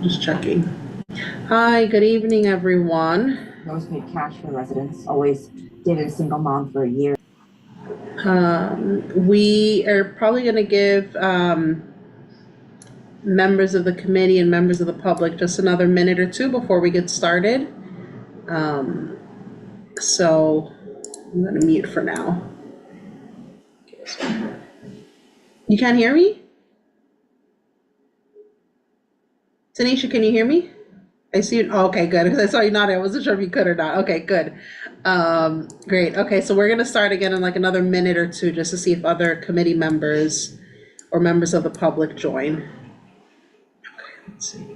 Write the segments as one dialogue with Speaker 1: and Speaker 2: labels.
Speaker 1: Just checking. Hi, good evening, everyone.
Speaker 2: Most paid cash for residents, always dated a single mom for a year.
Speaker 1: We are probably going to give members of the committee and members of the public just another minute or two before we get started. So I'm going to mute for now. You can't hear me? Tanisha, can you hear me? I see you. Oh, okay, good. Because I saw you nodding. I wasn't sure if you could or not. Okay, good. Great. Okay, so we're going to start again in like another minute or two just to see if other committee members or members of the public join. Okay, let's see.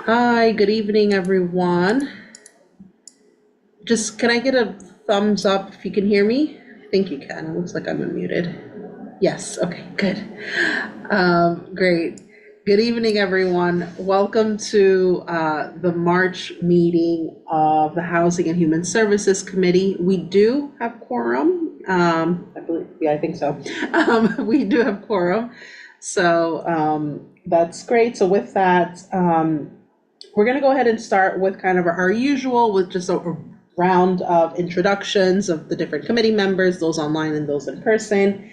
Speaker 1: Hi, good evening, everyone. Just can I get a thumbs up if you can hear me? I think you can. It looks like I'm unmuted. Yes, okay, good. Great. Good evening, everyone. Welcome to the March meeting of the Housing and Human Services Committee. We do have quorum. I believe, yeah, I think so. We do have quorum. So that's great. So with that, we're going to go ahead and start with kind of our usual, with just a round of introductions of the different committee members, those online and those in person.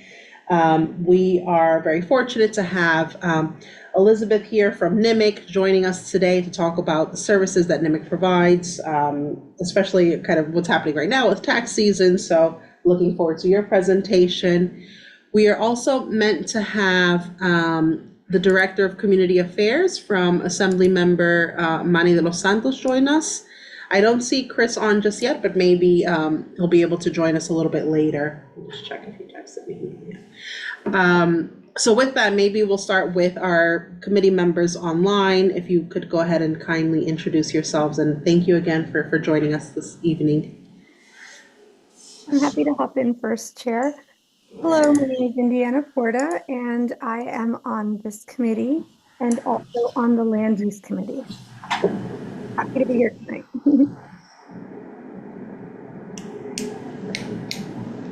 Speaker 1: We are very fortunate to have Elizabeth here from NIMIC joining us today to talk about the services that NIMIC provides, especially kind of what's happening right now with tax season. So looking forward to your presentation. We are also meant to have the Director of Community Affairs from Assembly Member Manny de los Santos join us. I don't see Chris on just yet, but maybe he'll be able to join us a little bit later. Let's check if he texted me. So with that, maybe we'll start with our committee members online. If you could go ahead and kindly introduce yourselves, and thank you again for joining us this evening.
Speaker 3: I'm happy to hop in first, Chair. Hello, my name is Indiana Porta, and I am on this committee and also on the Land Use Committee. Happy to be here tonight.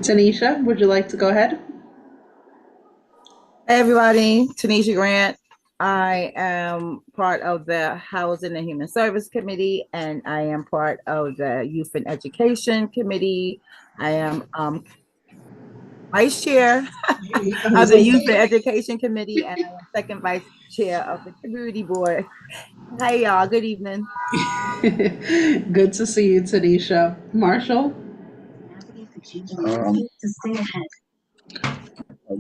Speaker 1: Tanisha, would you like to go ahead?
Speaker 4: Hey everybody, Tanisha Grant. I am part of the Housing and Human Service Committee, and I am part of the Youth and Education Committee. I am Vice Chair of the Youth and Education Committee, and I am second Vice Chair of the Community Board. Hey y'all, good evening.
Speaker 1: Good to see you, Tanisha. Marshall?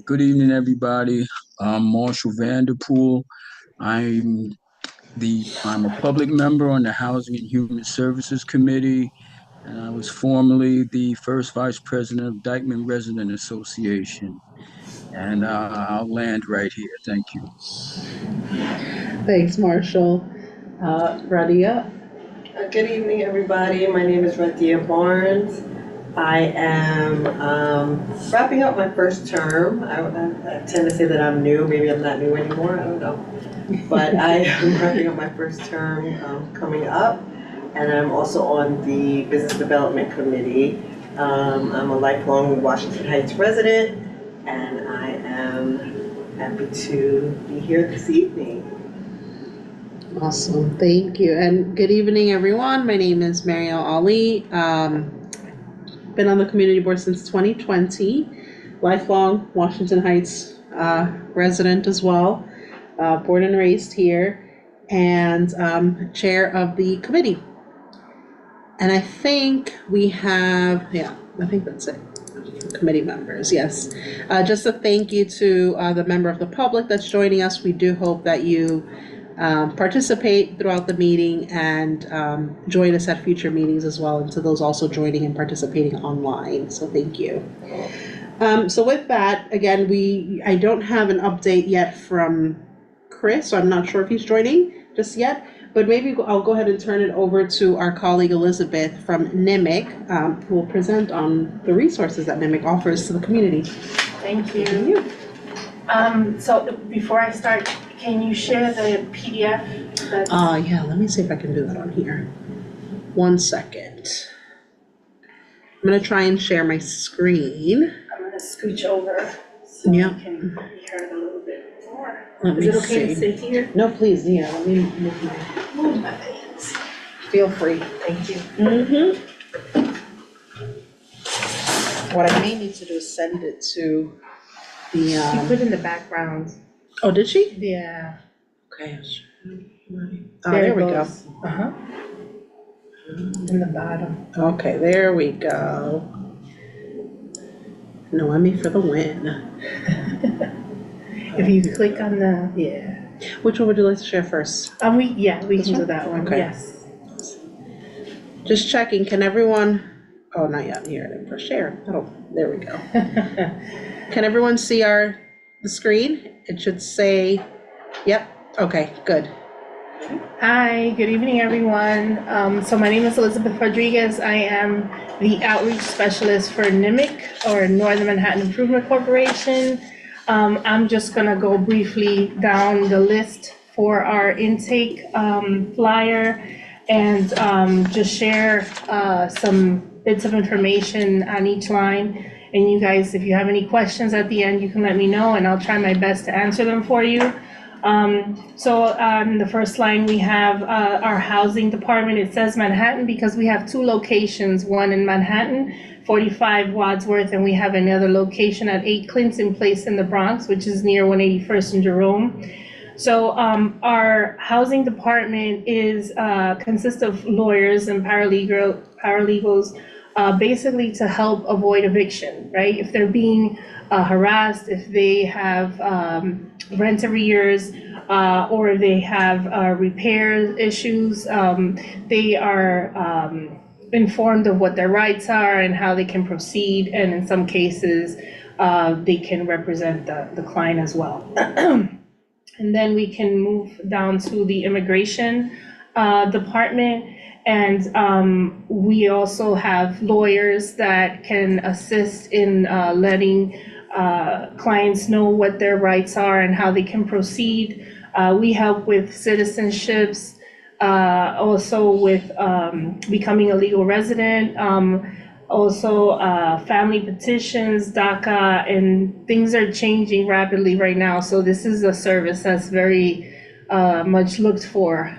Speaker 5: Good evening, everybody. I'm Marshall Vanderpool. I'm a public member on the Housing and Human Services Committee, and I was formerly the first vice president of Dyckman Resident Association. And I'll land right here. Thank you.
Speaker 1: Thanks, Marshall. Radia?
Speaker 6: Good evening, everybody. My name is Radia Barnes. I am wrapping up my first term. I tend to say that I'm new. Maybe I'm not new anymore. I don't know. But I am wrapping up my first term coming up. And I'm also on the Business Development Committee. I'm a lifelong Washington Heights resident, and I am happy to be here this evening.
Speaker 1: Awesome, thank you. And good evening, everyone. My name is Mariel Ali. Been on the community board since 2020, lifelong Washington Heights resident as well, born and raised here, and chair of the committee. And I think we have, I think that's it. Committee members, yes. Just a thank you to the member of the public that's joining us. We do hope that you participate throughout the meeting and join us at future meetings as well, and to those also joining and participating online. So thank you. So with that, again, I don't have an update yet from Chris, so I'm not sure if he's joining just yet, but maybe I'll go ahead and turn it over to our colleague Elizabeth from NIMIC, who will present on the resources that NIMIC offers to the community.
Speaker 7: Thank you. So before I start, can you share the PDF?
Speaker 1: Yeah, let me see if I can do that on here. 1 second. I'm gonna try and share my screen.
Speaker 7: I'm gonna scooch over so you can be heard a little bit more. Is it okay to sit here?
Speaker 1: No, please, yeah, let me
Speaker 7: Move my hands.
Speaker 1: feel free.
Speaker 7: Thank you.
Speaker 1: What I may need to do is send it to the,
Speaker 7: She put in the background.
Speaker 1: oh, did she?
Speaker 7: Yeah.
Speaker 1: Okay. Oh, there we go.
Speaker 7: Uh-huh. In the bottom.
Speaker 1: Okay, there we go. Noemi for the win.
Speaker 7: If you click on the,
Speaker 1: Which one would you like to share first?
Speaker 7: we can
Speaker 1: This
Speaker 7: do
Speaker 1: one?
Speaker 7: that one,
Speaker 1: Okay.
Speaker 7: yes.
Speaker 1: Just checking, can everyone, oh, not yet, here, I didn't press share. Oh, there we go. Can everyone see the screen? It should say, yep, okay, good.
Speaker 7: Hi, good evening, everyone. So my name is Elizabeth Rodriguez. I am the outreach specialist for NIMIC, or Northern Manhattan Improvement Corporation. I'm just gonna go briefly down the list for our intake flyer and just share some bits of information on each line. And you guys, if you have any questions at the end, you can let me know and I'll try my best to answer them for you. So on the first line, we have our housing department. It says Manhattan because we have two locations, one in Manhattan, 45 Wadsworth, and we have another location at 8 Clinton Place in the Bronx, which is near 181st and Jerome. So our housing department consists of lawyers and paralegals, basically to help avoid eviction, right? If they're being harassed, if they have rent arrears, or if they have repair issues, they are informed of what their rights are and how they can proceed, and in some cases, they can represent the client as well. And then we can move down to the immigration department. And we also have lawyers that can assist in letting clients know what their rights are and how they can proceed. We help with citizenships, also with becoming a legal resident, also family petitions, DACA, and things are changing rapidly right now. So this is a service that's very much looked for.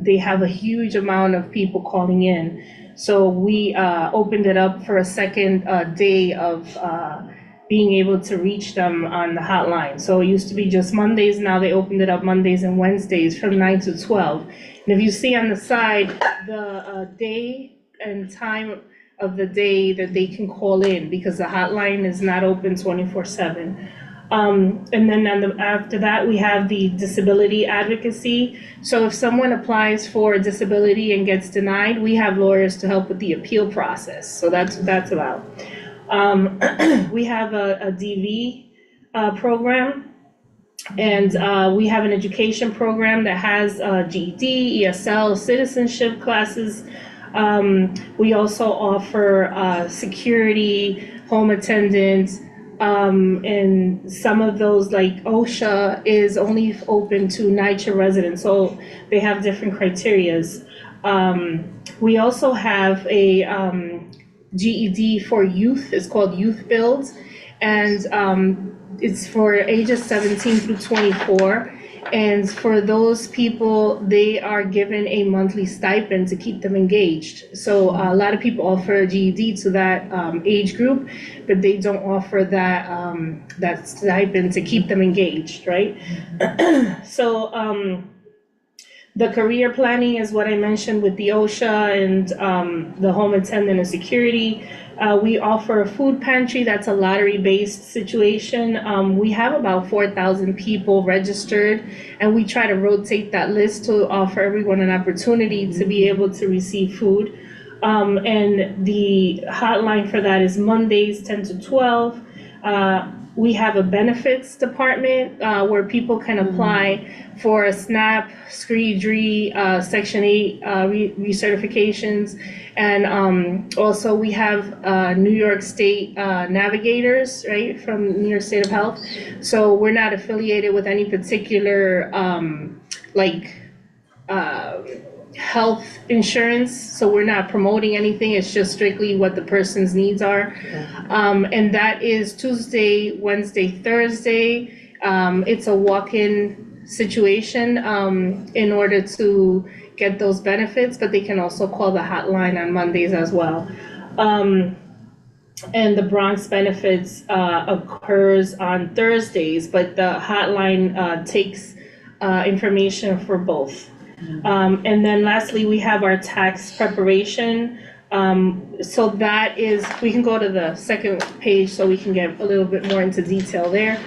Speaker 7: They have a huge amount of people calling in. So we opened it up for a second day of being able to reach them on the hotline. So it used to be just Mondays, now they opened it up Mondays and Wednesdays from 9 to 12. And if you see on the side, the day and time of the day that they can call in, because the hotline is not open 24/7. And then after that, we have the disability advocacy. So if someone applies for disability and gets denied, we have lawyers to help with the appeal process. So that's about. We have a DV program, and we have an education program that has GED, ESL, citizenship classes. We also offer security, home attendants, and some of those, like OSHA, is only open to NYCHA residents, so they have different criterias. We also have a GED for youth. It's called Youth Build, and it's for ages 17 through 24. And for those people, they are given a monthly stipend to keep them engaged. So a lot of people offer a GED to that age group, but they don't offer that stipend to keep them engaged, right? So the career planning is what I mentioned with the OSHA and the home attendant and security. We offer a food pantry. That's a lottery-based situation. We have about 4,000 people registered, and we try to rotate that list to offer everyone an opportunity to be able to receive food. And the hotline for that is Mondays 10 to 12. We have a benefits department where people can apply for a SNAP, SCREE-DREE, Section 8 recertifications. And also we have New York State navigators, right, from New York State of Health. So we're not affiliated with any particular health insurance, so we're not promoting anything. It's just strictly what the person's needs are. And that is Tuesday, Wednesday, Thursday. It's a walk-in situation in order to get those benefits, but they can also call the hotline on Mondays as well. And the Bronx benefits occurs on Thursdays, but the hotline takes information for both. And then lastly, we have our tax preparation. So that is, we can go to the second page so we can get a little bit more into detail there.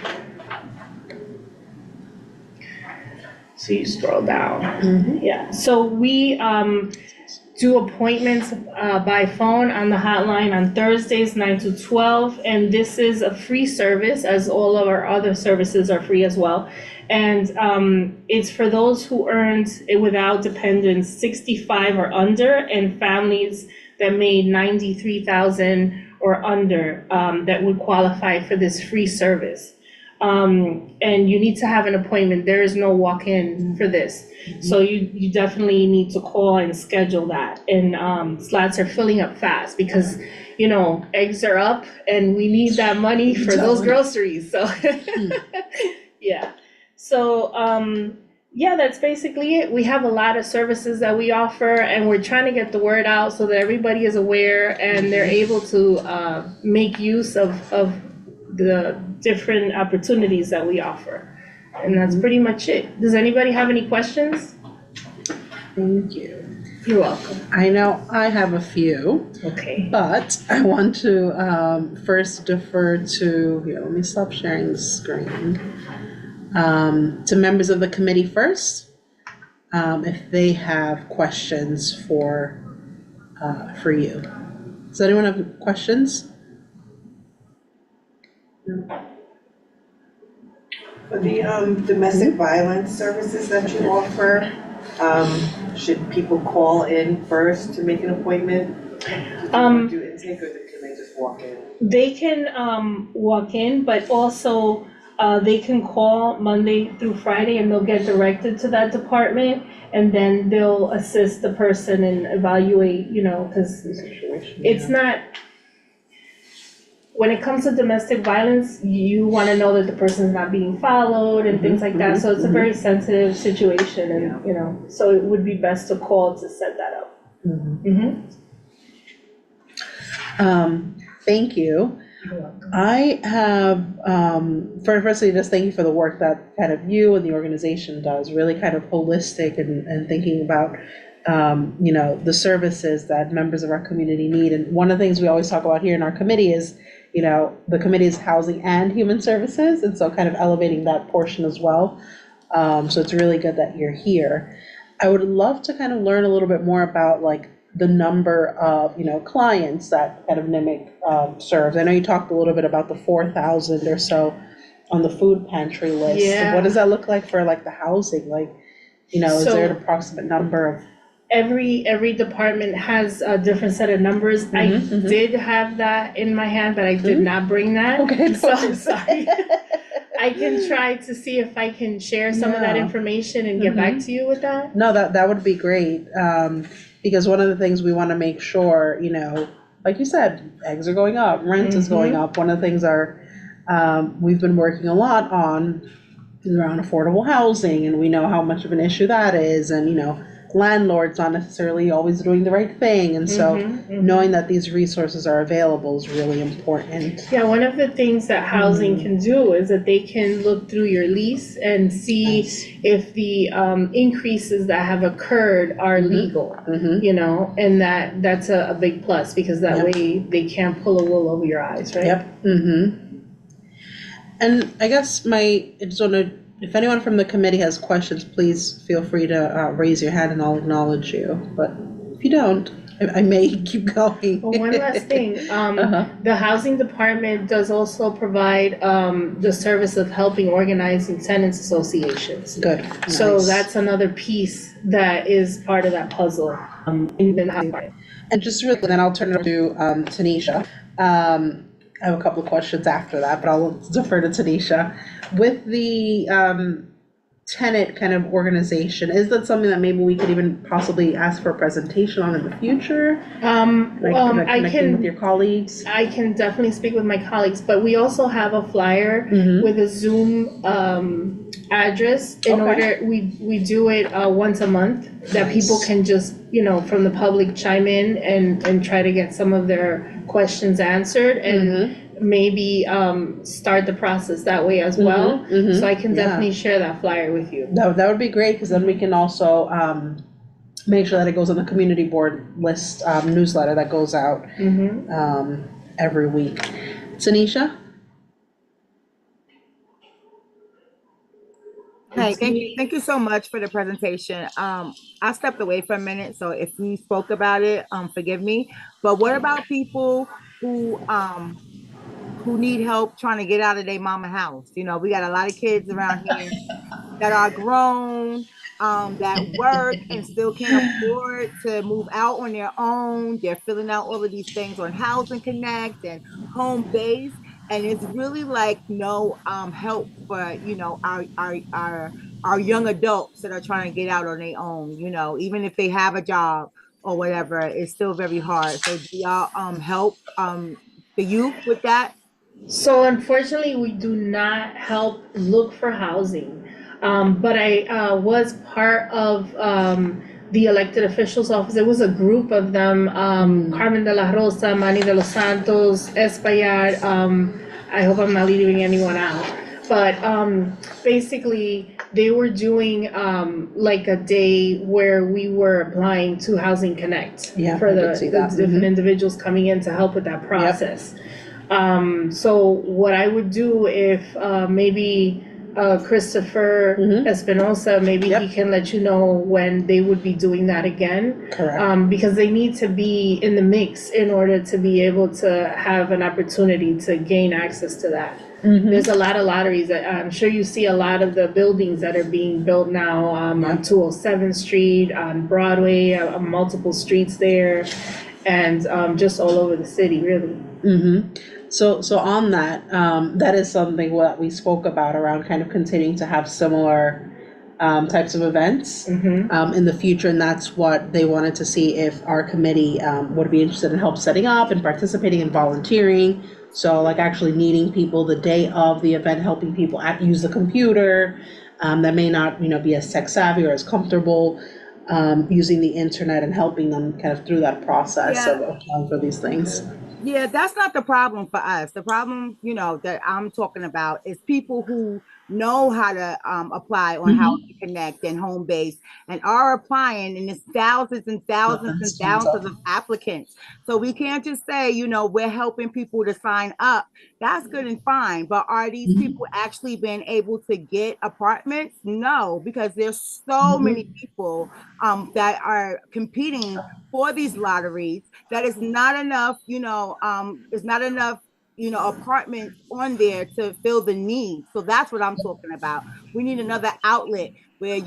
Speaker 7: So you scroll down. Yeah, so we do appointments by phone on the hotline on Thursdays 9 to 12, and this is a free service, as all of our other services are free as well. And it's for those who earned, without dependents, 65 or under, and families that made 93,000 or under that would qualify for this free service. And you need to have an appointment. There is no walk-in for this. So you definitely need to call and schedule that. And slots are filling up fast because, you know, eggs are up and we need that money for those groceries. So, yeah. So, yeah, that's basically it. We have a lot of services that we offer, and we're trying to get the word out so that everybody is aware and they're able to make use of the different opportunities that we offer. And that's pretty much it. Does anybody have any questions?
Speaker 1: Thank you.
Speaker 7: You're welcome.
Speaker 1: I know I have a few,
Speaker 7: Okay.
Speaker 1: but I want to first defer to, here, let me stop sharing the screen. To members of the committee first, if they have questions for you. Does anyone have questions?
Speaker 6: For the domestic violence services that you offer, should people call in first to make an appointment? Do intake, or can they just walk in?
Speaker 7: They can walk in, but also they can call Monday through Friday and they'll get directed to that department, and then they'll assist the person and evaluate, you know, because it's not, when it comes to domestic violence, you want to know that the person's not being followed and things like that. So it's a very sensitive situation, and, you know, so it would be best to call to set that up.
Speaker 1: Thank you.
Speaker 7: You're welcome.
Speaker 1: I have, firstly, just thank you for the work that kind of you and the organization does, really kind of holistic and thinking about, you know, the services that members of our community need. And one of the things we always talk about here in our committee is, you know, the committee is housing and human services, and so kind of elevating that portion as well. So it's really good that you're here. I would love to kind of learn a little bit more about like the number of, you know, clients that kind of NMIC serves. I know you talked a little bit about the 4,000 or so on the food pantry list.
Speaker 7: Yeah.
Speaker 1: What does that look like for like the housing? Like, you know, is there an approximate number of?
Speaker 7: Every department has a different set of numbers. I did have that in my hand, but I did not bring that.
Speaker 1: Okay,
Speaker 7: So I'm sorry. I can try to see if I can share some of that information and get back to you with that.
Speaker 1: No, that would be great. Because one of the things we want to make sure, you know, like you said, eggs are going up, rent is going up. One of the things we've been working a lot on is around affordable housing, and we know how much of an issue that is, and, you know, landlords not necessarily always doing the right thing, and so knowing that these resources are available is really important.
Speaker 7: Yeah, one of the things that housing can do is that they can look through your lease and see if the increases that have occurred are legal, you know, and that's a big plus, because that way they can't pull a wool over your eyes, right?
Speaker 1: Yep. And I guess I just want to, if anyone from the committee has questions, please feel free to raise your hand and I'll acknowledge you. But if you don't, I may keep going.
Speaker 7: Well, one last thing, the housing department does also provide the service of helping organize tenants associations.
Speaker 1: Good.
Speaker 7: So
Speaker 1: Nice.
Speaker 7: that's another piece that is part of that puzzle in the housing department.
Speaker 1: And just really, then I'll turn it over to Tanisha. I have a couple of questions after that, but I'll defer to Tanisha. With the tenant kind of organization, is that something that maybe we could even possibly ask for a presentation on in the future? Like connecting with your colleagues?
Speaker 7: I can definitely speak with my colleagues, but we also have a flyer with a Zoom address in order, we do it once a month, that people can just, you know, from the public chime in and try to get some of their questions answered, and maybe start the process that way as well. So I can definitely share that flyer with you.
Speaker 1: That would be great, because then we can also make sure that it goes on the community board list newsletter that goes out every week. Tanisha?
Speaker 4: Hey, thank you so much for the presentation. I stepped away for a minute, so if we spoke about it, forgive me. But what about people who need help trying to get out of their mama house? You know, we got a lot of kids around here that are grown, that work and still can't afford to move out on their own. They're filling out all of these things on Housing Connect and Home Base. and it's really like no help for our young adults that are trying to get out on their own. Even if they have a job or whatever, it's still very hard. So do y'all help the youth with that?
Speaker 7: So unfortunately, we do not help look for housing. But I was part of the elected officials office. It was a group of them, Carmen de la Rosa, Manny de los Santos, Espaillat. I hope I'm not leaving anyone out. But basically, they were doing like a day where we were applying to Housing Connect
Speaker 1: Yeah,
Speaker 7: for
Speaker 1: I
Speaker 7: the
Speaker 1: did see that.
Speaker 7: different individuals coming in to help with that process. So what I would do if maybe Christopher Espinosa, maybe he can let you know when they would be doing that again.
Speaker 1: Correct.
Speaker 7: Because they need to be in the mix in order to be able to have an opportunity to gain access to that. There's a lot of lotteries. I'm sure you see a lot of the buildings that are being built now on 207th Street, on Broadway, on multiple streets there, and just all over the city, really.
Speaker 1: So on that, that is something that we spoke about around kind of continuing to have similar types of events in the future, and that's what they wanted to see if our committee would be interested in help setting up and participating and volunteering. So like actually meeting people the day of the event, helping people use the computer that may not be as tech savvy or as comfortable using the internet, and helping them kind of through that process of applying for these things.
Speaker 4: Yeah, that's not the problem for us. The problem, that I'm talking about is people who know how to apply on Housing Connect and Home Base and are applying, and it's thousands and thousands and thousands of applicants. So we can't just say, we're helping people to sign up. That's good and fine, but are these people actually being able to get apartments? No, because there's so many people that are competing for these lotteries that is not enough, it's not enough apartments on there to fill the need. So that's what I'm talking about. We need another outlet where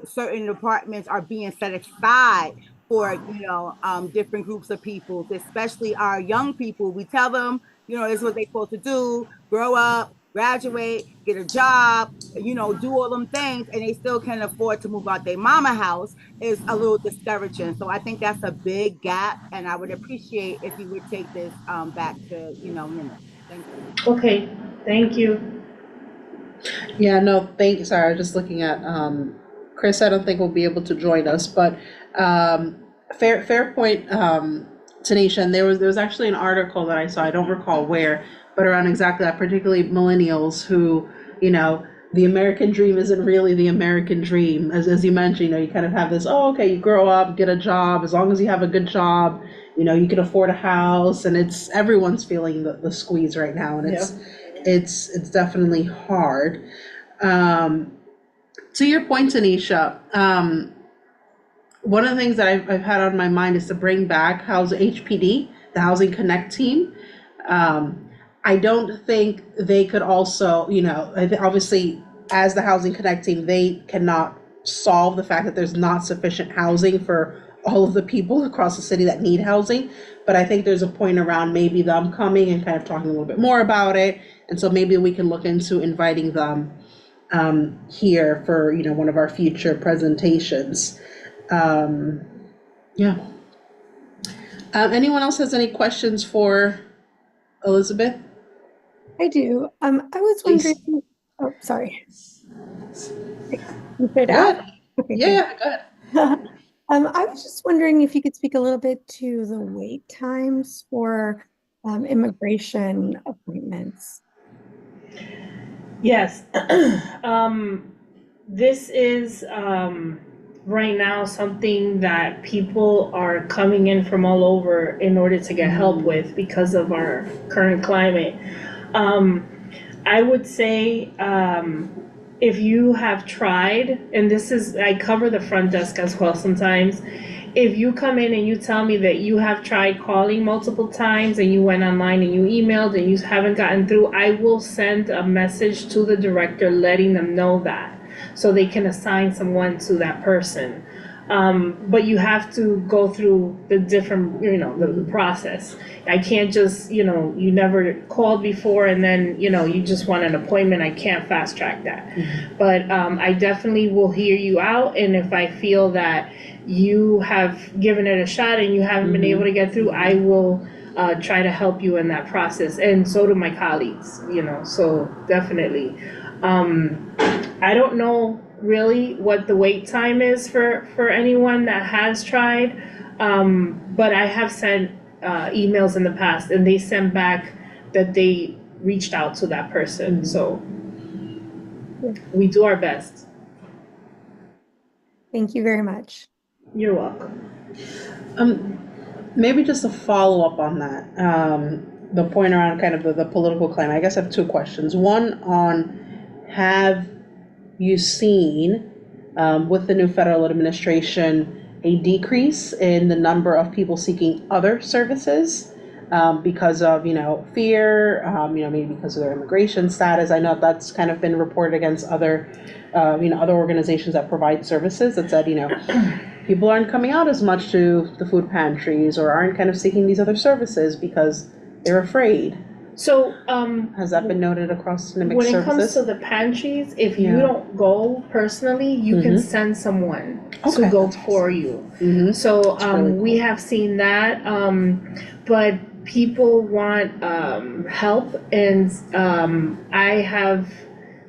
Speaker 4: certain apartments are being set aside for different groups of people, especially our young people. We tell them this is what they're supposed to do: grow up, graduate, get a job, do all them things, and they still can't afford to move out their mama house. Is a little discouraging. So I think that's a big gap, and I would appreciate if you would take this back to Nimitz. Thank you.
Speaker 7: Okay, thank you.
Speaker 1: Yeah, no, thank you. Sorry, I was just looking at Chris. I don't think will be able to join us, but fair point, Tanisha. And there was actually an article that I saw. I don't recall where, but around exactly that, particularly millennials who, the American dream isn't really the American dream. As you mentioned, you kind of have this, okay, you grow up, get a job, as long as you have a good job, you can afford a house, and everyone's feeling the squeeze right now, and it's definitely hard. To your point, Tanisha, one of the things that I've had on my mind is to bring back HPD, the Housing Connect team. I don't think they could also, obviously, as the Housing Connect team, they cannot solve the fact that there's not sufficient housing for all of the people across the city that need housing. But I think there's a point around maybe them coming and kind of talking a little bit more about it. And so maybe we can look into inviting them here for, one of our future presentations. Anyone else has any questions for Elizabeth?
Speaker 3: I do. I was wondering. Oh, sorry. You put it out? Okay,
Speaker 1: Yeah, go ahead.
Speaker 3: I was just wondering if you could speak a little bit to the wait times for immigration appointments.
Speaker 7: Yes. This is right now something that people are coming in from all over in order to get help with because of our current climate. I would say if you have tried, and I cover the front desk as well sometimes, if you come in and you tell me that you have tried calling multiple times and you went online and you emailed and you haven't gotten through, I will send a message to the director letting them know that, so they can assign someone to that person. But you have to go through the different, the process. I can't just, you never called before and then, you just want an appointment. I can't fast track that. But I definitely will hear you out. And if I feel that you have given it a shot and you haven't been able to get through, I will try to help you in that process. And so do my colleagues, so definitely. I don't know really what the wait time is for anyone that has tried, but I have sent emails in the past and they sent back that they reached out to that person. So we do our best.
Speaker 3: Thank you very much.
Speaker 7: You're welcome.
Speaker 1: Maybe just a follow-up on that, the point around kind of the political claim. I guess I have two questions. One on, have you seen, with the new federal administration, a decrease in the number of people seeking other services because of, fear, maybe because of their immigration status? I know that's kind of been reported against other, other organizations that provide services that said, people aren't coming out as much to the food pantries or aren't kind of seeking these other services because they're afraid.
Speaker 7: So,
Speaker 1: Has that been noted across Nimic
Speaker 7: when it
Speaker 1: services?
Speaker 7: comes to the pantries, if you
Speaker 1: Yeah.
Speaker 7: don't go personally, you can send someone
Speaker 1: Okay,
Speaker 7: to go
Speaker 1: that's
Speaker 7: for you.
Speaker 1: Mhm.
Speaker 7: So
Speaker 1: really
Speaker 7: we
Speaker 1: cool.
Speaker 7: have seen that, but people want help, and I have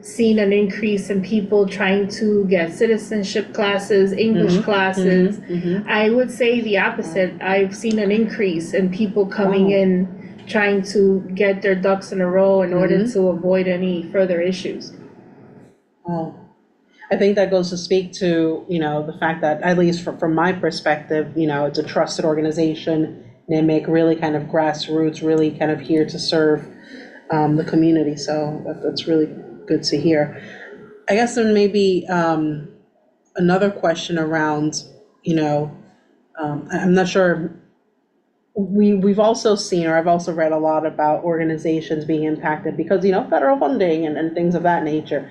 Speaker 7: seen an increase in people trying to get citizenship classes, English classes. I would say the opposite. I've seen an increase in people coming
Speaker 1: Wow.
Speaker 7: in trying to get their ducks in a row in order to avoid any further issues.
Speaker 1: Oh, I think that goes to speak to, the fact that, at least from my perspective, it's a trusted organization. They make really kind of grassroots, really kind of here to serve the community. So that's really good to hear. I guess then maybe another question around, I'm not sure. We've also seen, or I've also read a lot about organizations being impacted because, federal funding and things of that nature.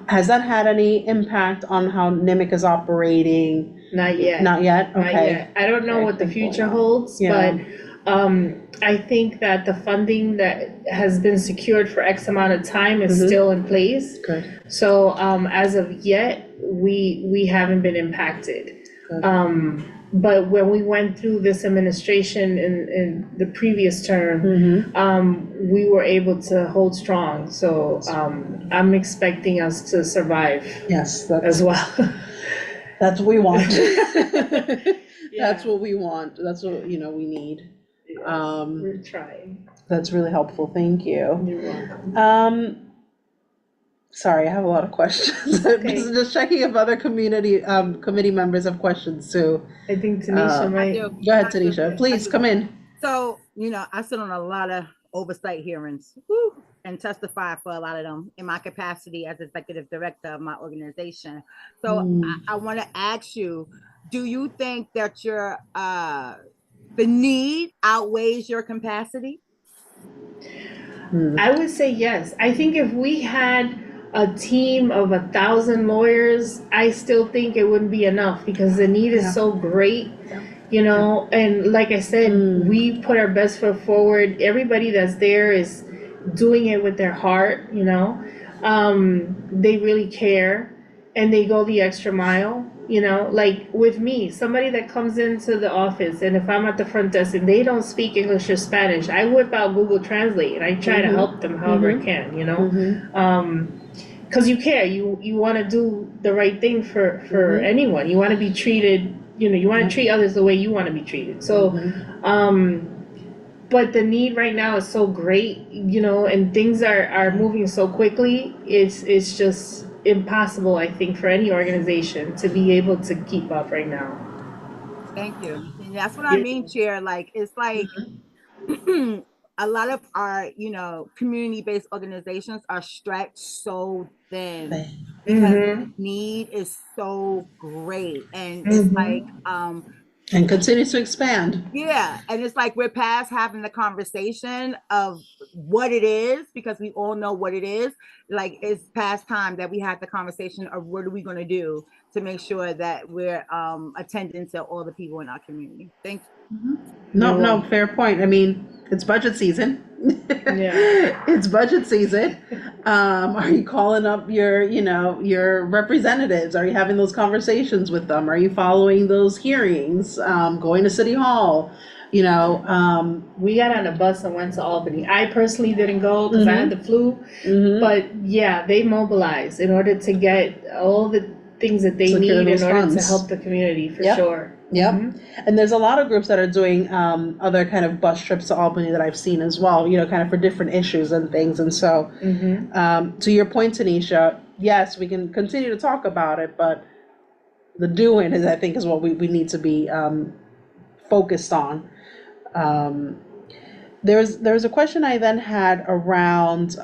Speaker 1: Has that had any impact on how Nimic is operating?
Speaker 7: Not yet.
Speaker 1: Not yet?
Speaker 7: Not
Speaker 1: Okay.
Speaker 7: yet. I don't know
Speaker 1: Okay,
Speaker 7: what the
Speaker 1: thankful.
Speaker 7: future holds,
Speaker 1: Yeah.
Speaker 7: but I think that the funding that has been secured for X amount of time is still in place.
Speaker 1: Good.
Speaker 7: So as of yet, we haven't been impacted.
Speaker 1: Good.
Speaker 7: But when we went through this administration in the previous term, we were able to hold strong. So I'm expecting us to survive
Speaker 1: Yes,
Speaker 7: as well.
Speaker 1: that's what we want.
Speaker 7: Yeah.
Speaker 1: That's what we want. That's what, we need.
Speaker 7: We're trying.
Speaker 1: That's really helpful. Thank you.
Speaker 7: You're welcome.
Speaker 1: Sorry, I have a lot of questions.
Speaker 7: Okay.
Speaker 1: Just checking if other committee members have questions too.
Speaker 7: I think Tanisha
Speaker 4: I
Speaker 7: might.
Speaker 4: do.
Speaker 1: Go ahead, Tanisha. Please come in.
Speaker 4: So, I sit on a lot of oversight hearings and testify for a lot of them in my capacity as executive director of my organization. So I want to ask you, do you think that your the need outweighs your capacity?
Speaker 7: I would say yes. I think if we had a team of 1,000 lawyers, I still think it wouldn't be enough because the need is so great, and like I said, we put our best foot forward. Everybody that's there is doing it with their heart, they really care and they go the extra mile. Like with me, somebody that comes into the office and if I'm at the front desk and they don't speak English or Spanish, I whip out Google Translate and I try to help them however I can, because you care, you want to do the right thing for anyone. You want to be treated, you want to treat others the way you want to be treated. So, but the need right now is so great, and things are moving so quickly. It's just impossible, I think, for any organization to be able to keep up right now.
Speaker 4: Thank you. And that's what I mean, Chair. Like, it's like a lot of our, community-based organizations are stretched so thin because the need is so great. And it's like,
Speaker 1: And continues to expand.
Speaker 4: Yeah, and it's like we're past having the conversation of what it is, because we all know what it is. Like, it's past time that we had the conversation of what are we going to do to make sure that we're attending to all the people in our community. Thank you.
Speaker 1: No, fair point. I mean, it's budget season.
Speaker 7: Yeah.
Speaker 1: It's budget season. Are you calling up your representatives? Are you having those conversations with them? Are you following those hearings? Going to City Hall?
Speaker 7: We got on a bus and went to Albany. I personally didn't go because I had the flu, but yeah, they mobilized in order to get all the things that they
Speaker 1: Secure
Speaker 7: need in
Speaker 1: those
Speaker 7: order to
Speaker 1: funds.
Speaker 7: help the community, for
Speaker 1: Yep.
Speaker 7: sure.
Speaker 1: Yep. And there's a lot of groups that are doing other kind of bus trips to Albany that I've seen as well, kind of for different issues and things. And so, to your point, Tanisha, yes, we can continue to talk about it, but the doing is, I think, is what we need to be focused on. There's a question I then had around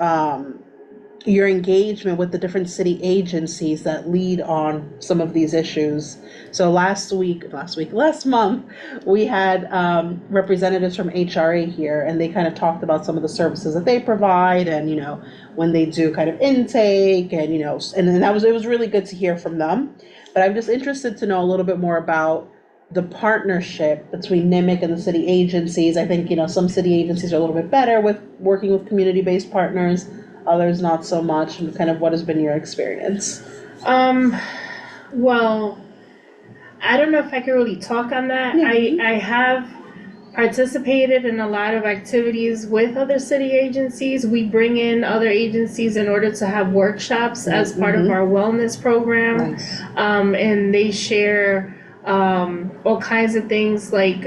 Speaker 1: your engagement with the different city agencies that lead on some of these issues. So last month, we had representatives from HRA here, and they kind of talked about some of the services that they provide, and when they do kind of intake, and and it was really good to hear from them. But I'm just interested to know a little bit more about the partnership between NIMIC and the city agencies. I think some city agencies are a little bit better with working with community-based partners, others not so much. And kind of what has been your experience?
Speaker 7: Well, I don't know if I can really talk on that. I have participated in a lot of activities with other city agencies. We bring in other agencies in order to have workshops as part of our wellness program.
Speaker 1: Nice.
Speaker 7: And they share all kinds of things, like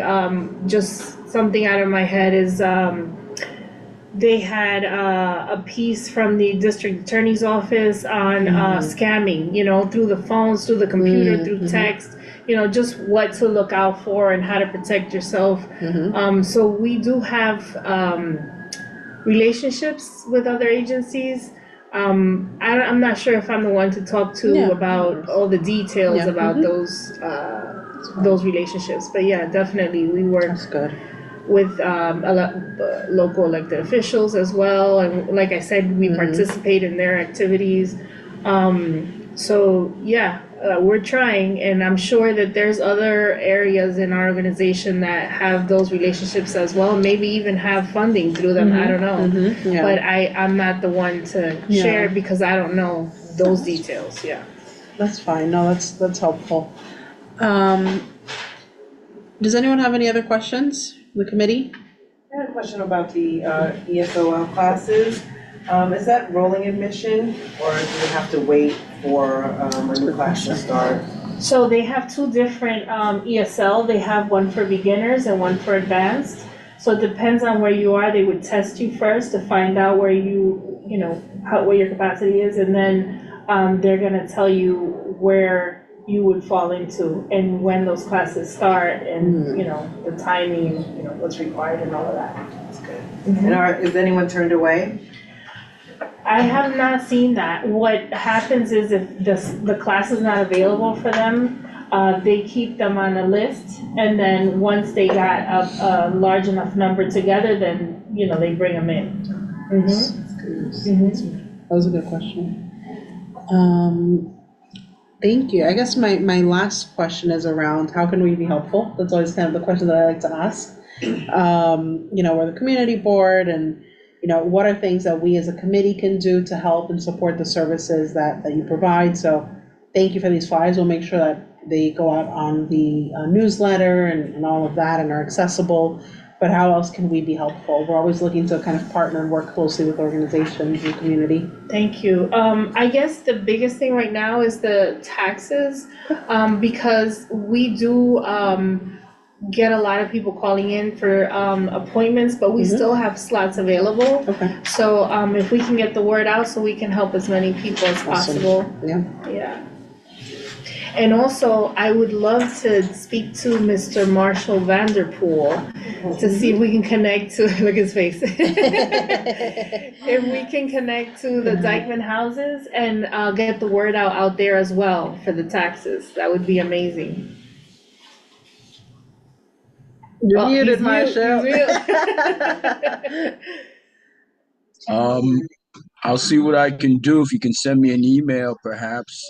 Speaker 7: just something out of my head is they had a piece from the district attorney's office on scamming, through the phones, through the computer, through text, just what to look out for and how to protect yourself. So we do have relationships with other agencies. I'm not sure if I'm the one to talk to about all the details about those relationships, but yeah, definitely we work.
Speaker 1: That's good.
Speaker 7: With local elected officials as well, and like I said, we participate in their activities. So yeah, we're trying, and I'm sure that there's other areas in our organization that have those relationships as well, maybe even have funding through them. I don't know, but I'm not the one to share because I don't know those details. Yeah,
Speaker 1: that's fine. No, that's helpful. Does anyone have any other questions? The committee?
Speaker 6: I had a question about the ESOL classes. Is that rolling admission, or do we have to wait for a new class to start?
Speaker 7: So they have two different ESL. They have one for beginners and one for advanced. So it depends on where you are. They would test you first to find out where what your capacity is, and then they're gonna tell you where you would fall into and when those classes start, and the timing, what's required and all of that.
Speaker 6: That's good. And is anyone turned away?
Speaker 7: I have not seen that. What happens is if the class is not available for them, they keep them on a list, and then once they got a large enough number together, then they bring them in.
Speaker 1: That was a good question. Thank you. I guess my last question is around how can we be helpful? That's always kind of the question that I like to ask. We're the community board, and what are things that we as a committee can do to help and support the services that you provide. So thank you for these flyers. We'll make sure that they go out on the newsletter and all of that and are accessible. But how else can we be helpful? We're always looking to kind of partner and work closely with organizations and community.
Speaker 7: Thank you. I guess the biggest thing right now is the taxes, because we do get a lot of people calling in for appointments, but we still have slots available.
Speaker 1: Okay.
Speaker 7: So if we can get the word out so we can help as many people as possible. Yeah. And also, I would love to speak to Mr. Marshall Vanderpool to see if we can connect to, look at his face. If we can connect to the Dykeman houses and get the word out there as well for the taxes, that would be amazing.
Speaker 1: You're
Speaker 7: Oh,
Speaker 1: muted,
Speaker 7: he's mute.
Speaker 1: Marshall.
Speaker 7: He's mute.
Speaker 5: I'll see what I can do. If you can send me an email, perhaps.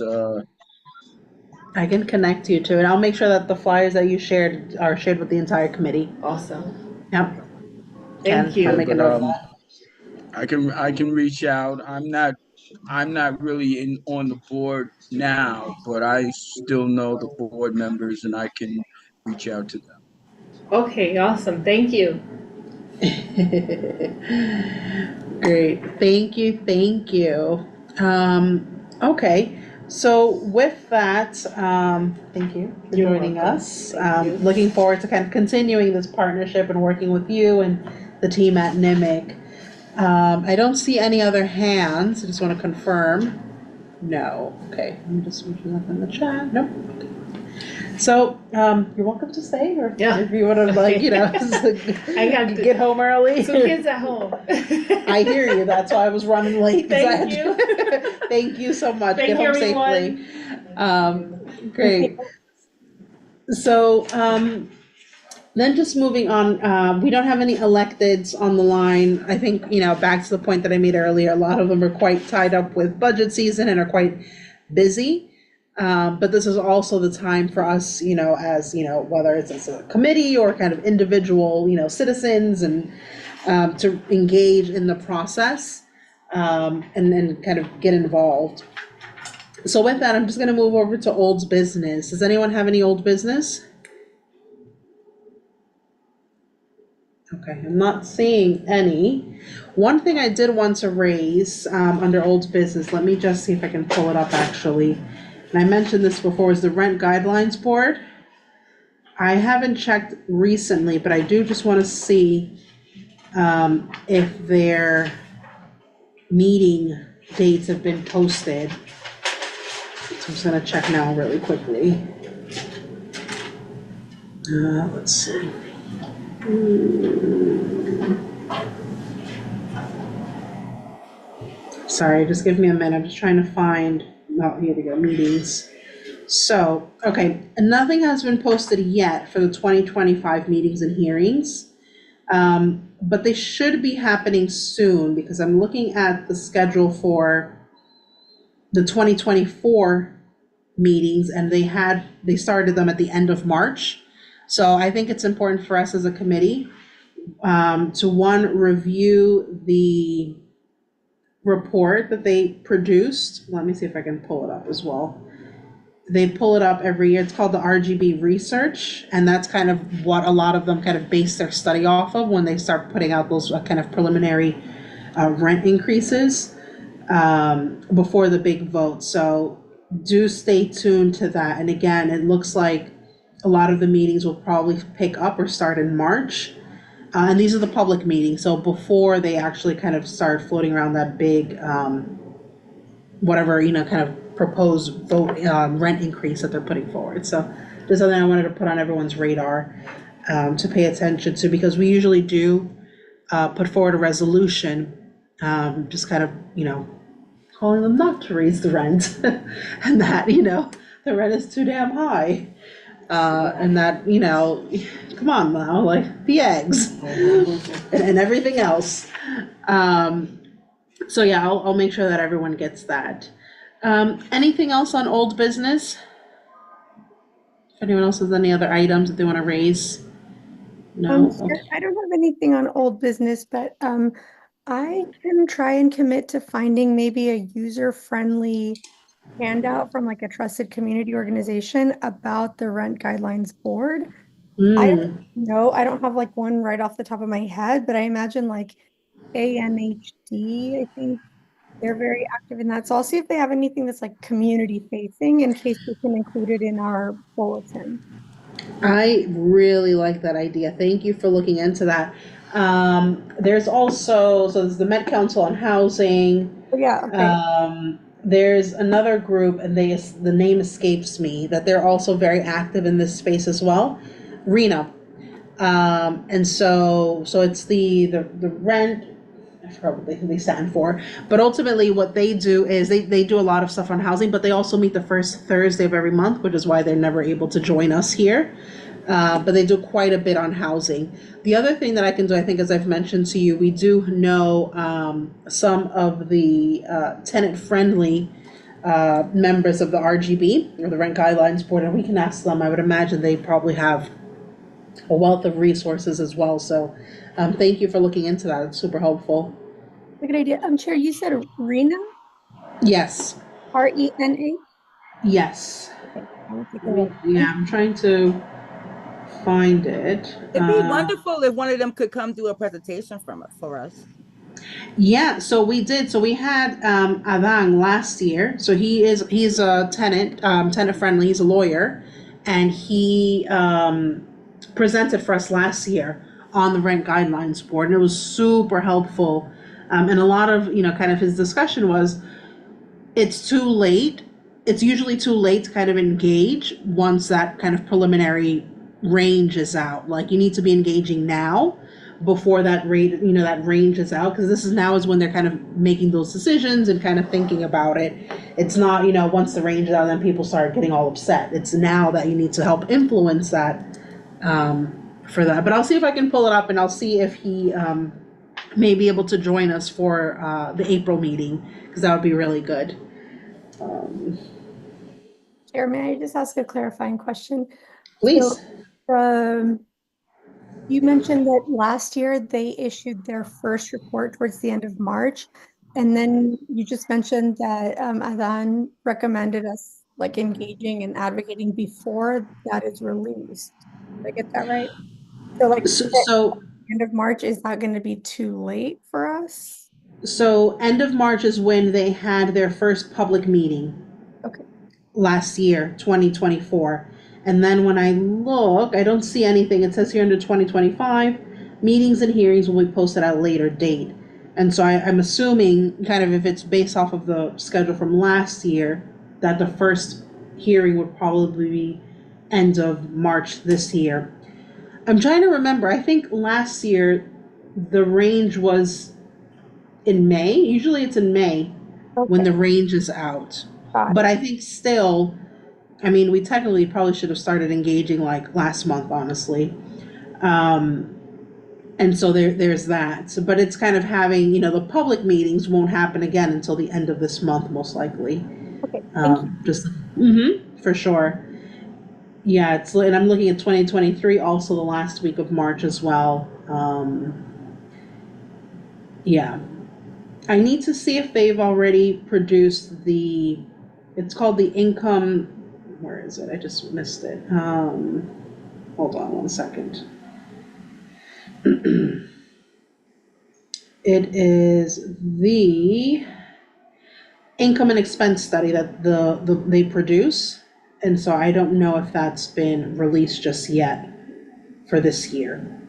Speaker 1: I can connect you to it. I'll make sure that the flyers that you shared are shared with the entire committee.
Speaker 6: Awesome.
Speaker 1: Yep.
Speaker 7: Thank
Speaker 1: Can
Speaker 7: you.
Speaker 1: make a note of that.
Speaker 5: I can reach out. I'm not really on the board now, but I still know the board members and I can reach out to them.
Speaker 7: Okay, awesome. Thank you.
Speaker 1: Great. Thank you. Thank you. Okay. So with that, thank you for
Speaker 7: You're
Speaker 1: joining
Speaker 7: welcome.
Speaker 1: us.
Speaker 7: Thank you.
Speaker 1: Looking forward to kind of continuing this partnership and working with you and the team at NIMIC. I don't see any other hands. I just want to confirm. No. Okay. I'm just looking up in the chat. Nope. Okay. So, you're welcome to stay, or
Speaker 7: Yeah.
Speaker 1: if you want to, like, you know,
Speaker 7: I got to
Speaker 1: get home early.
Speaker 7: some kids at home.
Speaker 1: I hear you. That's why I was running late. 'Cause I
Speaker 7: Thank
Speaker 1: had to- Thank you so much.
Speaker 7: Thank
Speaker 1: Get
Speaker 7: you,
Speaker 1: home
Speaker 7: everyone.
Speaker 1: safely. Great. So, then just moving on, we don't have any electeds on the line. I think, you know, back to the point that I made earlier, a lot of them are quite tied up with budget season and are quite busy. But this is also the time for us, you know, as, you know, whether it's as a committee or kind of individual, you know, citizens and to engage in the process and then kind of get involved. So with that, I'm just going to move over to old business. Does anyone have any old business? Okay, I'm not seeing any. One thing I did want to raise under old business, let me just see if I can pull it up actually. And I mentioned this before, is the Rent Guidelines Board. I haven't checked recently, but I do just want to see if their meeting dates have been posted. So I'm just going to check now really quickly. Let's see. Sorry, just give me a minute. I'm just trying to find, oh, here we go, meetings. So, okay, nothing has been posted yet for the 2025 meetings and hearings. But they should be happening soon because I'm looking at the schedule for the 2024 meetings and they started them at the end of March. So I think it's important for us as a committee to review the report that they produced. Let me see if I can pull it up as well. They pull it up every year. It's called the RGB research, and that's kind of what a lot of them kind of base their study off of when they start putting out those kind of preliminary rent increases before the big vote. So do stay tuned to that. And again, it looks like a lot of the meetings will probably pick up or start in March. And these are the public meetings, so before they actually kind of start floating around that big, whatever, you know, kind of proposed vote, rent increase that they're putting forward. So just something I wanted to put on everyone's radar to pay attention to, because we usually do put forward a resolution, just kind of, you know, calling them not to raise the rent and that, you know, the rent is too damn high. And that, you know, come on now, like the eggs and everything else. So yeah, I'll make sure that everyone gets that. Anything else on old business? If anyone else has any other items that they want to raise? No?
Speaker 3: Sure. I don't have anything on old business, but I can try and commit to finding maybe a user-friendly handout from like a trusted community organization about the Rent Guidelines Board. I don't know, I don't have like one right off the top of my head, but I imagine like AMHD, I think they're very active in that. So I'll see if they have anything that's like community facing in case we can include it in our bulletin.
Speaker 1: I really like that idea. Thank you for looking into that. There's also, so there's the Met Council on Housing.
Speaker 3: Oh, yeah, okay.
Speaker 1: There's another group, and the name escapes me, that they're also very active in this space as well, RENA. And so it's the rent, I forgot what they stand for, but ultimately what they do is they do a lot of stuff on housing, but they also meet the first Thursday of every month, which is why they're never able to join us here. but they do quite a bit on housing. The other thing that I can do, I think, as I've mentioned to you, we do know some of the tenant-friendly members of the RGB, or the Rent Guidelines Board, and we can ask them. I would imagine they probably have a wealth of resources as well. So thank you for looking into that. It's super helpful.
Speaker 3: A good idea. Chair, you said RENA,
Speaker 1: Yes.
Speaker 3: RENA?
Speaker 1: Yes.
Speaker 3: Okay, I will take a look.
Speaker 1: Yeah, I'm trying to find it.
Speaker 4: It'd be wonderful if one of them could come do a presentation for us.
Speaker 1: Yeah, so we did. So we had Adang last year. So he's a tenant friendly. He's a lawyer, and he presented for us last year on the Rent Guidelines Board, and it was super helpful. And a lot of kind of his discussion was, it's too late. It's usually too late to kind of engage once that kind of preliminary range is out. Like, you need to be engaging now before that rate, that range is out, because this is now is when they're kind of making those decisions and kind of thinking about it. It's not, once the range is out, then people start getting all upset. It's now that you need to help influence that for that. But I'll see if I can pull it up, and I'll see if he may be able to join us for the April meeting, because that would be really good.
Speaker 3: Chair, may I just ask a clarifying question?
Speaker 1: Please.
Speaker 3: So, you mentioned that last year they issued their first report towards the end of March, and then you just mentioned that Adan recommended us engaging and advocating before that is released. Did I get that right? So end of March, is that going to be too late for us?
Speaker 1: So end of March is when they had their first public meeting.
Speaker 3: Okay.
Speaker 1: Last year, 2024. And then when I look, I don't see anything. It says here under 2025, meetings and hearings will be posted at a later date. And so I'm assuming, kind of, if it's based off of the schedule from last year, that the first hearing would probably be end of March this year. I'm trying to remember. I think last year the range was in May. Usually it's in May when the range is out. But I think still, we technically probably should have started engaging last month, honestly. And so there's that. So, but it's kind of having, the public meetings won't happen again until the end of this month, most likely.
Speaker 3: Okay. Thank
Speaker 1: you. For sure. Yeah, and I'm looking at 2023, also the last week of March as well. Yeah. I need to see if they've already produced it's called the income, where is it? I just missed it. Hold on one second. It is the income and expense study that they produce. And so I don't know if that's been released just yet for this year.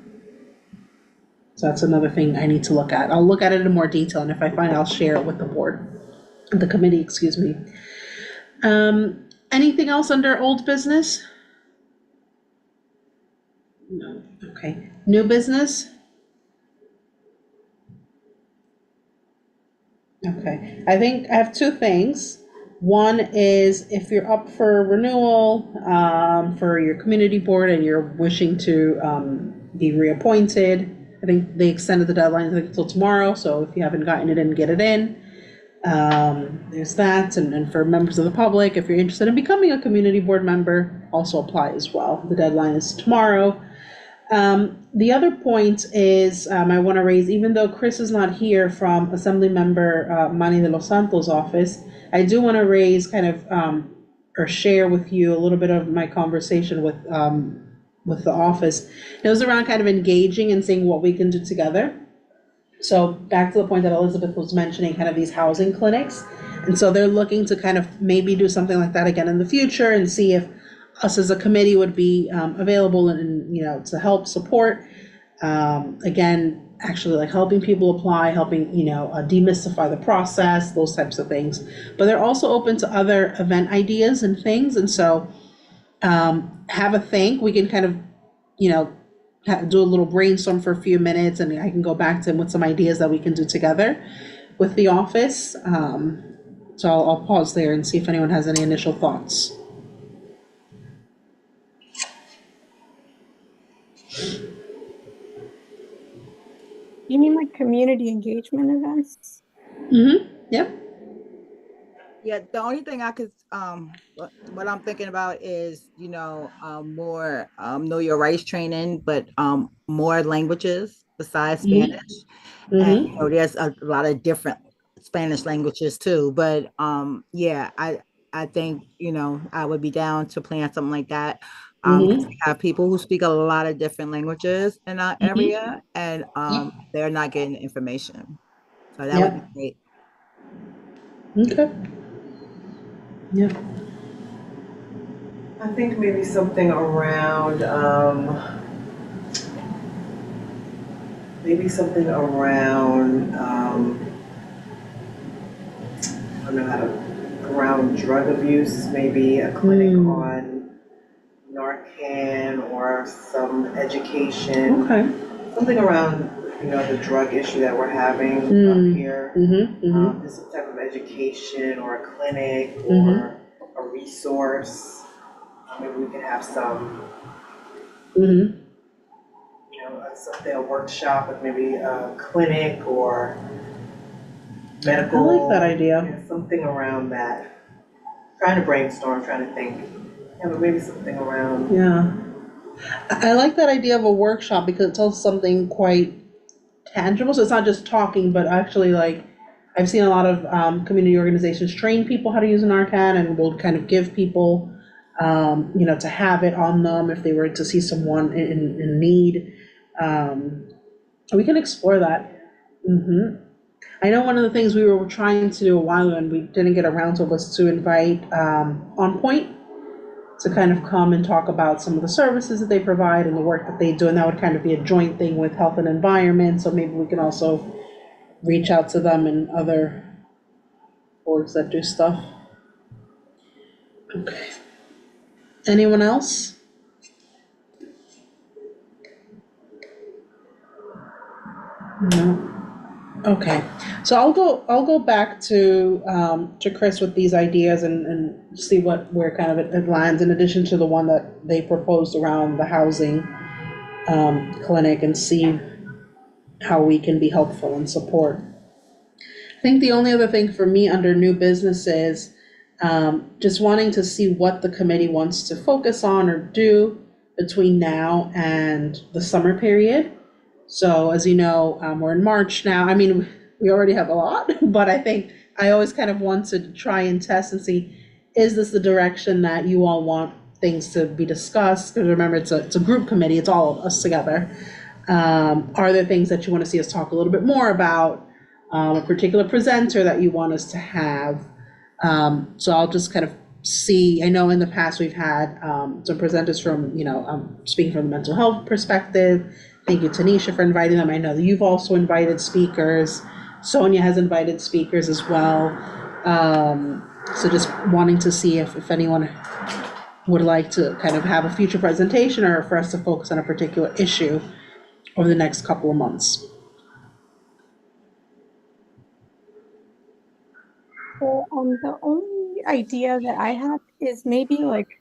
Speaker 1: So that's another thing I need to look at. I'll look at it in more detail, and if I find it, I'll share it with the committee, excuse me. Anything else under old business? No. Okay. New business? Okay. I think I have two things. One is, if you're up for renewal for your community board and you're wishing to be reappointed, I think they extended the deadline until tomorrow. So if you haven't gotten it in, get it in. There's that. And for members of the public, if you're interested in becoming a community board member, also apply as well. The deadline is tomorrow. The other point is, I want to raise, even though Chris is not here from Assembly Member Manny de los Santos' office, I do want to raise kind of, or share with you a little bit of my conversation with the office. It was around kind of engaging and seeing what we can do together. So back to the point that Elizabeth was mentioning, kind of these housing clinics. And so they're looking to kind of maybe do something like that again in the future, and see if us as a committee would be available and to help support. Again, actually helping people apply, helping, demystify the process, those types of things. But they're also open to other event ideas and things. And so have a think. We can kind of, do a little brainstorm for a few minutes, and I can go back to him with some ideas that we can do together with the office. So I'll pause there and see if anyone has any initial thoughts.
Speaker 3: You mean like community engagement events?
Speaker 1: Mm-hmm. Yep.
Speaker 4: Yeah, the only thing I could, what I'm thinking about is, more know your rights training, but more languages besides Spanish. And
Speaker 1: Mm-hmm.
Speaker 4: there's a lot of different Spanish languages too. But yeah, I think I would be down to plan something like that. 'Cause
Speaker 1: Mm-hmm.
Speaker 4: we have people who speak a lot of different languages in our
Speaker 1: Mm-hmm.
Speaker 4: area, and they're not getting information. So that would be
Speaker 1: Yep.
Speaker 4: great.
Speaker 1: Okay. Yeah.
Speaker 6: I think maybe something around, I don't know how to, around drug abuse, maybe a clinic on Narcan or some education,
Speaker 1: Okay.
Speaker 6: something around, the drug issue that we're having up here.
Speaker 1: Mm-hmm. Mm-hmm.
Speaker 6: Just some type of education or a clinic or a resource. Maybe we could have some,
Speaker 1: Mm-hmm.
Speaker 6: a workshop with maybe a clinic or
Speaker 1: I
Speaker 6: medical.
Speaker 1: like that idea.
Speaker 6: Yeah, something around that. Trying to brainstorm, trying to think. Yeah, but maybe something around.
Speaker 1: Yeah. I like that idea of a workshop because it's also something quite tangible. So it's not just talking, but actually like I've seen a lot of community organizations train people how to use an Narcan and will kind of give people, to have it on them if they were to see someone in need. We can explore that. I know one of the things we were trying to do a while ago and we didn't get around to was to invite On Point to kind of come and talk about some of the services that they provide and the work that they do. And that would kind of be a joint thing with Health and Environment. So maybe we can also reach out to them and other boards that do stuff. Okay. Anyone else? No. Okay, so I'll go back to Chris with these ideas and see where kind of it lands in addition to the one that they proposed around the housing clinic and see how we can be helpful and support. I think the only other thing for me under new business is just wanting to see what the committee wants to focus on or do between now and the summer period. So as you know, we're in March now. I mean, we already have a lot, but I think I always kind of want to try and test and see, is this the direction that you all want things to be discussed? Because remember, it's a group committee, it's all of us together. Are there things that you want to see us talk a little bit more about? A particular presenter that you want us to have? So I'll just kind of see, I know in the past we've had some presenters from, speaking from the mental health perspective. Thank you, Tanisha, for inviting them. I know that you've also invited speakers. Sonia has invited speakers as well. So just wanting to see if anyone would like to kind of have a future presentation or for us to focus on a particular issue over the next couple of months.
Speaker 3: So the only idea that I have is maybe like,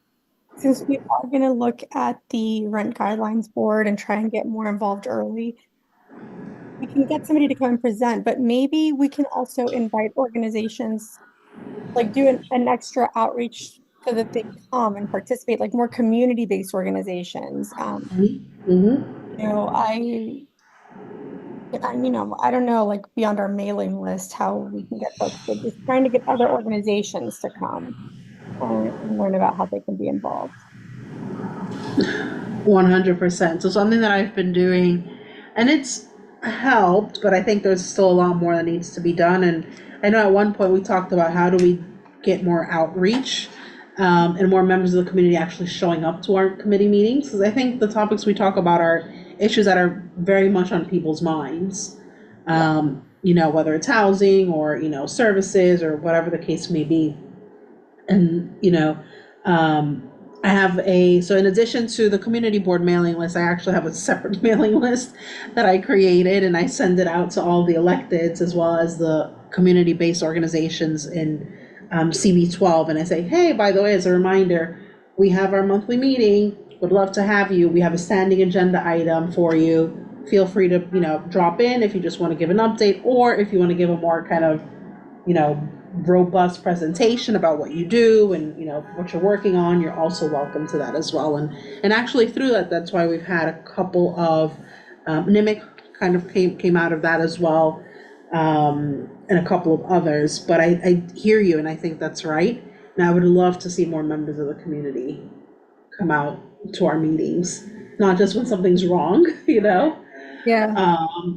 Speaker 3: since we are going to look at the rent guidelines board and try and get more involved early, we can get somebody to come and present, but maybe we can also invite organizations, like do an extra outreach so that they come and participate, like more community-based organizations. I don't know, like beyond our mailing list, how we can get folks, but just trying to get other organizations to come and learn about how they can be involved.
Speaker 1: 100%. So something that I've been doing, and it's helped, but I think there's still a lot more that needs to be done. And I know at one point we talked about how do we get more outreach and more members of the community actually showing up to our committee meetings. Because I think the topics we talk about are issues that are very much on people's minds. Whether it's housing or, services or whatever the case may be. And, I have so in addition to the community board mailing list, I actually have a separate mailing list that I created and I send it out to all the electeds as well as the community-based organizations in CB12. And I say, hey, by the way, as a reminder, we have our monthly meeting would love to have you. We have a standing agenda item for you. Feel free to, drop in if you just want to give an update, or if you want to give a more kind of, robust presentation about what you do and, what you're working on, you're also welcome to that as well. And actually through that, that's why we've had a couple of, NIMIC kind of came out of that as well, and a couple of others. But I hear you, and I think that's right. And I would love to see more members of the community come out to our meetings, not just when something's wrong,
Speaker 3: Yeah.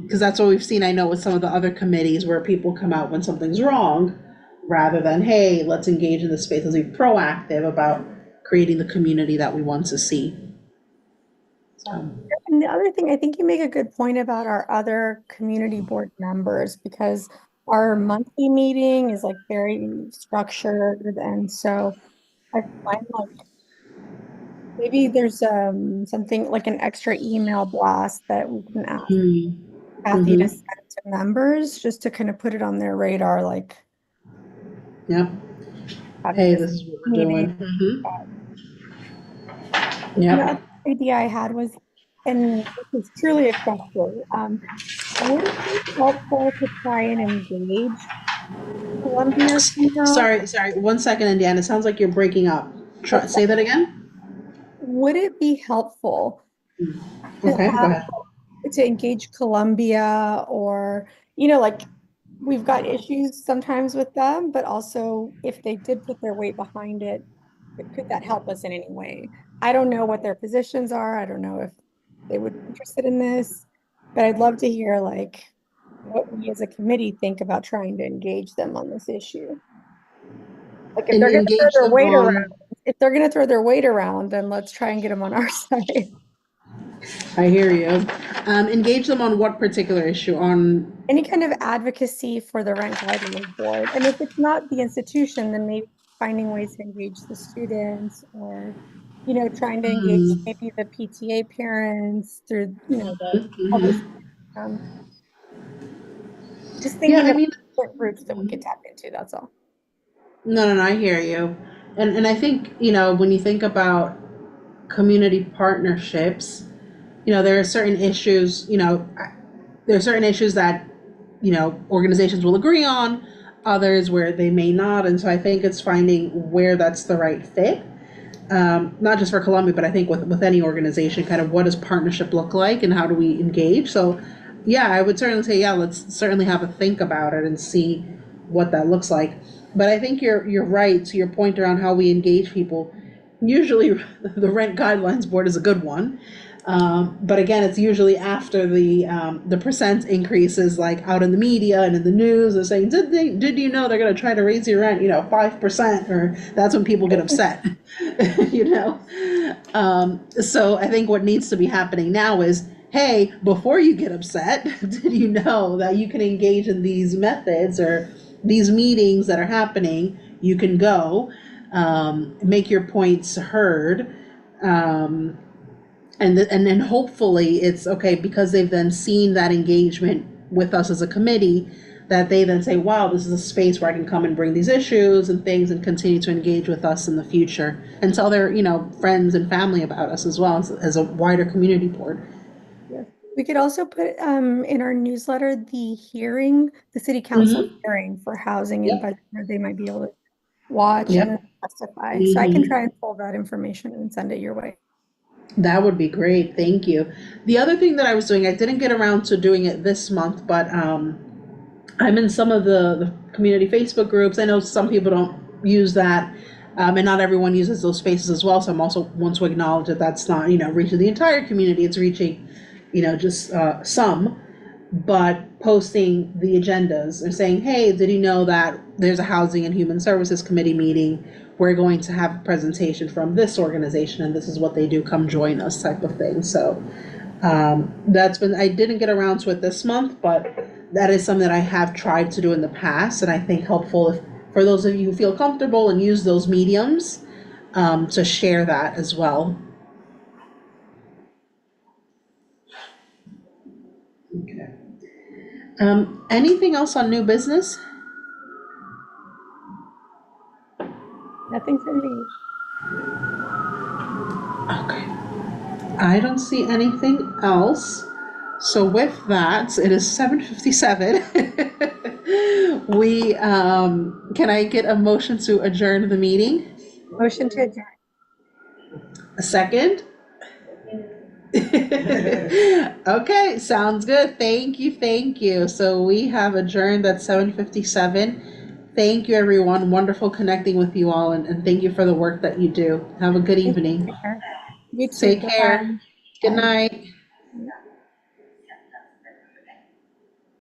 Speaker 1: because that's what we've seen, I know, with some of the other committees where people come out when something's wrong, rather than, hey, let's engage in the space, let's be proactive about creating the community that we want to see. So,
Speaker 3: And the other thing, I think you make a good point about our other community board members, because our monthly meeting is like very structured. And so I find like maybe there's something like an extra email blast that we can ask Kathy to send to members, just to kind of put it on their radar, like,
Speaker 1: yep. Hey, this is what we're doing.
Speaker 3: The
Speaker 1: Yep.
Speaker 3: other idea I had was, and this is truly a question, would it be helpful to try and engage Columbia somehow?
Speaker 1: Sorry, 1 second, Indiana, it sounds like you're breaking up. Say that again?
Speaker 3: Would it be helpful
Speaker 1: Okay, go ahead.
Speaker 3: to engage Columbia, or, like, we've got issues sometimes with them, but also if they did put their weight behind it, could that help us in any way? I don't know what their positions are. I don't know if they would be interested in this, but I'd love to hear like what we as a committee think about trying to engage them on this issue. Like if they're going to throw their weight around, then let's try and get them on our side.
Speaker 1: I hear you. Engage them on what particular issue? On
Speaker 3: Any kind of advocacy for the Rent Guidelines Board. And if it's not the institution, then maybe finding ways to engage the students, or, trying to engage maybe the PTA parents through, the other, just thinking of different groups that we could tap into, that's all.
Speaker 1: No, I hear you. And I think, when you think about community partnerships, there are certain issues, that, organizations will agree on, others where they may not. And so I think it's finding where that's the right fit. Not just for Columbia, but I think with any organization, kind of what does partnership look like and how do we engage? So yeah, I would certainly say, yeah, let's certainly have a think about it and see what that looks like. But I think you're right to your point around how we engage people. Usually the Rent Guidelines Board is a good one. But again, it's usually after the percent increases, like out in the media and in the news, they're saying, did you know they're going to try to raise your rent, 5%, or that's when people get upset, So I think what needs to be happening now is, hey, before you get upset, did you know that you can engage in these methods or these meetings that are happening? You can go, make your points heard, and then hopefully it's okay, because they've then seen that engagement with us as a committee, that they then say, wow, this is a space where I can come and bring these issues and things and continue to engage with us in the future, and tell their, friends and family about us as well as a wider community board.
Speaker 3: We could also put in our newsletter the city council hearing for housing and budget, where they might be able to watch and testify. So I can try and pull that information and send it your way.
Speaker 1: That would be great. Thank you. The other thing that I was doing, I didn't get around to doing it this month, but I'm in some of the community Facebook groups. I know some people don't use that, and not everyone uses those spaces as well. So I'm also want to acknowledge that that's not, reaching the entire community. It's reaching, just some, but posting the agendas and saying, hey, did you know that there's a Housing and Human Services Committee meeting? We're going to have a presentation from this organization, and this is what they do. Come join us, type of thing. So I didn't get around to it this month, but that is something that I have tried to do in the past, and I think helpful for those of you who feel comfortable and use those mediums, to share that as well. Okay. Anything else on new business?
Speaker 3: Nothing from me.
Speaker 1: Okay. I don't see anything else. So with that, it is 7:57. We, can I get a motion to adjourn the meeting?
Speaker 3: Motion to adjourn.
Speaker 1: A second? Okay, sounds good. Thank you, thank you. So we have adjourned at 7:57. Thank you, everyone. Wonderful connecting with you all, and thank you for the work that you do. Have a good evening.
Speaker 3: You too.
Speaker 1: Take care.
Speaker 3: Bye.
Speaker 1: Good
Speaker 3: Bye.
Speaker 1: night.